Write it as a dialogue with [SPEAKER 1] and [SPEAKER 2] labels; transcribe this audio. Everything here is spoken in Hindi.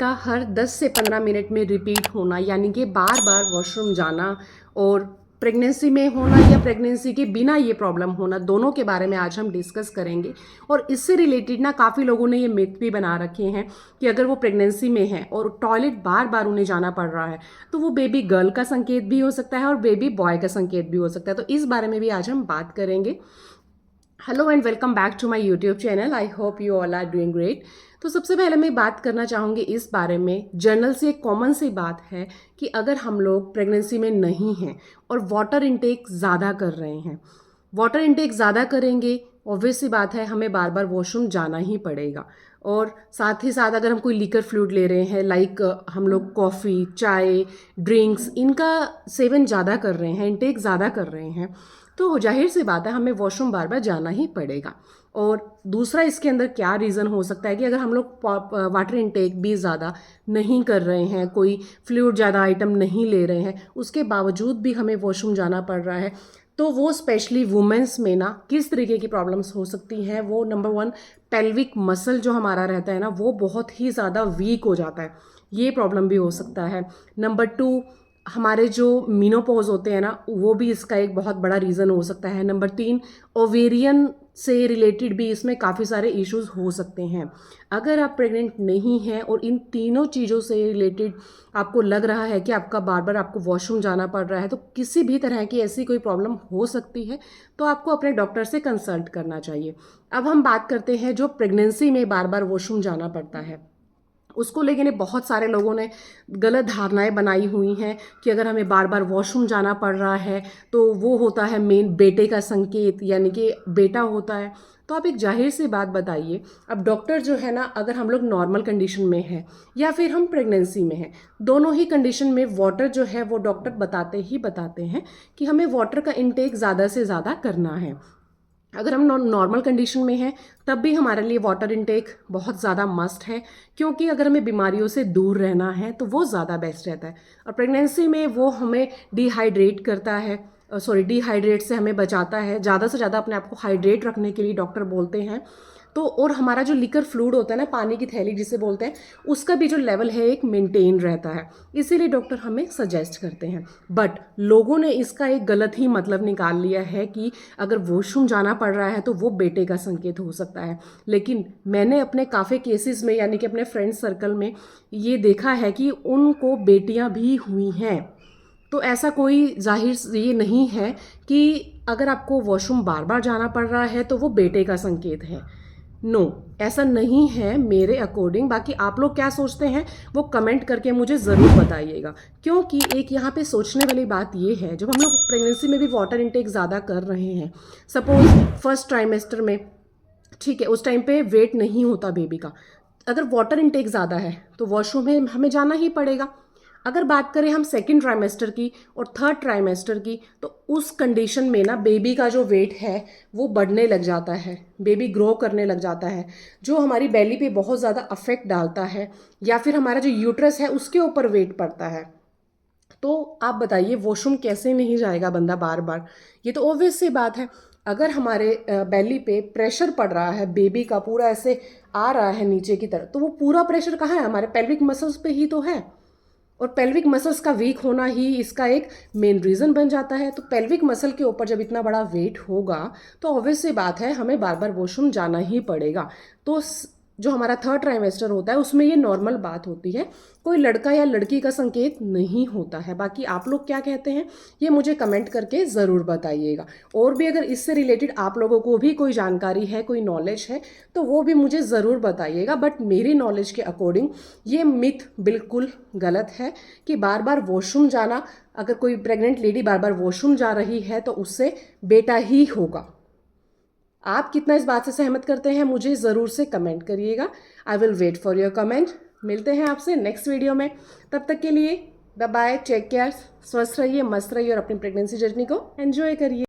[SPEAKER 1] का हर 10 से 15 मिनट में रिपीट होना, यानी कि बार बार वॉशरूम जाना, और प्रेगनेंसी में होना या प्रेगनेंसी के बिना ये प्रॉब्लम होना, दोनों के बारे में आज हम डिस्कस करेंगे। और इससे रिलेटेड ना काफ़ी लोगों ने ये मिथ भी बना रखे हैं कि अगर वो प्रेगनेंसी में है और टॉयलेट बार बार उन्हें जाना पड़ रहा है तो वो बेबी गर्ल का संकेत भी हो सकता है और बेबी बॉय का संकेत भी हो सकता है। तो इस बारे में भी आज हम बात करेंगे। Hello and welcome back to my YouTube channel. I hope you all are doing great. तो सबसे पहले मैं बात करना चाहूँगी इस बारे में, जर्नल से एक कॉमन सी बात है कि अगर हम लोग प्रेगनेंसी में नहीं हैं और वाटर इनटेक ज़्यादा कर रहे हैं, वाटर इनटेक ज़्यादा करेंगे, ऑब्वियस सी बात है हमें बार बार वॉशरूम जाना ही पड़ेगा। और साथ ही साथ अगर हम कोई लिकर फ्लूइड ले रहे हैं, लाइक हम लोग कॉफ़ी, चाय, ड्रिंक्स, इनका सेवन ज़्यादा कर रहे हैं, इनटेक ज़्यादा कर रहे हैं, तो जाहिर सी बात है हमें वॉशरूम बार बार जाना ही पड़ेगा। और दूसरा इसके अंदर क्या रीज़न हो सकता है कि अगर हम लोग वाटर इनटेक भी ज़्यादा नहीं कर रहे हैं, कोई फ्लूइड ज़्यादा आइटम नहीं ले रहे हैं, उसके बावजूद भी हमें वॉशरूम जाना पड़ रहा है, तो वो स्पेशली वुमेंस में ना किस तरीके की प्रॉब्लम्स हो सकती हैं। वो नंबर 1, पेल्विक मसल जो हमारा रहता है ना, वो बहुत ही ज़्यादा वीक हो जाता है, ये प्रॉब्लम भी हो सकता है। नंबर 2, हमारे जो मीनोपॉज होते हैं ना, वो भी इसका एक बहुत बड़ा रीज़न हो सकता है। नंबर 3, ओवेरियन से रिलेटेड भी इसमें काफ़ी सारे इश्यूज हो सकते हैं। अगर आप प्रेग्नेंट नहीं हैं और इन तीनों चीज़ों से रिलेटेड आपको लग रहा है कि आपका बार बार आपको वॉशरूम जाना पड़ रहा है, तो किसी भी तरह की ऐसी कोई प्रॉब्लम हो सकती है, तो आपको अपने डॉक्टर से कंसल्ट करना चाहिए। अब हम बात करते हैं जो प्रेगनेंसी में बार बार वॉशरूम जाना पड़ता है, उसको लेके बहुत सारे लोगों ने गलत धारणाएं बनाई हुई हैं कि अगर हमें बार बार वॉशरूम जाना पड़ रहा है तो वो होता है मेन बेटे का संकेत, यानी कि बेटा होता है। तो आप एक जाहिर सी बात बताइए, अब डॉक्टर जो है ना, अगर हम लोग नॉर्मल कंडीशन में हैं या फिर हम प्रेगनेंसी में हैं, दोनों ही कंडीशन में वाटर जो है वो डॉक्टर बताते हैं कि हमें वाटर का इंटेक ज़्यादा से ज़्यादा करना है। अगर हम नॉर्मल कंडीशन में हैं तब भी हमारे लिए वाटर इनटेक बहुत ज़्यादा मस्ट है, क्योंकि अगर हमें बीमारियों से दूर रहना है तो वो ज़्यादा बेस्ट रहता है। और प्रेगनेंसी में वो हमें डिहाइड्रेट करता है, डिहाइड्रेट से हमें बचाता है। ज़्यादा से ज़्यादा अपने आप को हाइड्रेट रखने के लिए डॉक्टर बोलते हैं। तो और हमारा जो लिकर फ्लूइड होता है ना, पानी की थैली जिसे बोलते हैं, उसका भी जो लेवल है एक मेंटेन रहता है, इसीलिए डॉक्टर हमें सजेस्ट करते हैं। बट लोगों ने इसका एक गलत ही मतलब निकाल लिया है कि अगर वॉशरूम जाना पड़ रहा है तो वो बेटे का संकेत हो सकता है। लेकिन मैंने अपने काफ़ी केसेस में, यानी कि अपने फ्रेंड सर्कल में ये देखा है कि उनको बेटियां भी हुई हैं। तो ऐसा कोई जाहिर ये नहीं है कि अगर आपको वॉशरूम बार बार जाना पड़ रहा है तो वो बेटे का संकेत है। नो, ऐसा नहीं है मेरे अकॉर्डिंग। बाकी आप लोग क्या सोचते हैं वो कमेंट करके मुझे ज़रूर बताइएगा, क्योंकि एक यहाँ पे सोचने वाली बात ये है, जब हम लोग प्रेगनेंसी में भी वाटर इनटेक ज़्यादा कर रहे हैं, सपोज फर्स्ट ट्राइमेस्टर में, ठीक है, उस टाइम पे वेट नहीं होता बेबी का, अगर वाटर इनटेक ज़्यादा है तो वॉशरूम में हमें जाना ही पड़ेगा। अगर बात करें हम सेकेंड ट्राइमेस्टर की और थर्ड ट्राइमेस्टर की, तो उस कंडीशन में ना बेबी का जो वेट है वो बढ़ने लग जाता है, बेबी ग्रो करने लग जाता है, जो हमारी बेली पे बहुत ज़्यादा अफेक्ट डालता है, या फिर हमारा जो यूट्रस है उसके ऊपर वेट पड़ता है। तो आप बताइए वॉशरूम कैसे नहीं जाएगा बंदा बार बार? ये तो ऑब्वियस सी बात है। अगर हमारे बेली पे प्रेशर पड़ रहा है, बेबी का पूरा ऐसे आ रहा है नीचे की तरफ, तो वो पूरा प्रेशर कहाँ है? हमारे पेल्विक मसल्स पे ही तो है। और पेल्विक मसल्स का वीक होना ही इसका एक मेन रीज़न बन जाता है। तो पेल्विक मसल के ऊपर जब इतना बड़ा वेट होगा तो ऑब्वियस सी बात है हमें बार बार वॉशरूम जाना ही पड़ेगा। तो जो हमारा थर्ड ट्राइमेस्टर होता है उसमें ये नॉर्मल बात होती है, कोई लड़का या लड़की का संकेत नहीं होता है। बाकी आप लोग क्या कहते हैं ये मुझे कमेंट करके ज़रूर बताइएगा। और भी अगर इससे रिलेटेड आप लोगों को भी कोई जानकारी है, कोई नॉलेज है, तो वो भी मुझे ज़रूर बताइएगा। बट मेरी नॉलेज के अकॉर्डिंग ये मिथ बिल्कुल गलत है कि बार बार वॉशरूम जाना, अगर कोई प्रेग्नेंट लेडी बार बार वॉशरूम जा रही है तो उससे बेटा ही होगा। आप कितना इस बात से सहमत करते हैं मुझे ज़रूर से कमेंट करिएगा। I will wait for your comment. मिलते हैं आपसे नेक्स्ट वीडियो में, तब तक के लिए बाय बाय, टेक केयर, स्वस्थ रहिए, मस्त रहिए और अपनी प्रेगनेंसी जर्नी को एंजॉय करिए।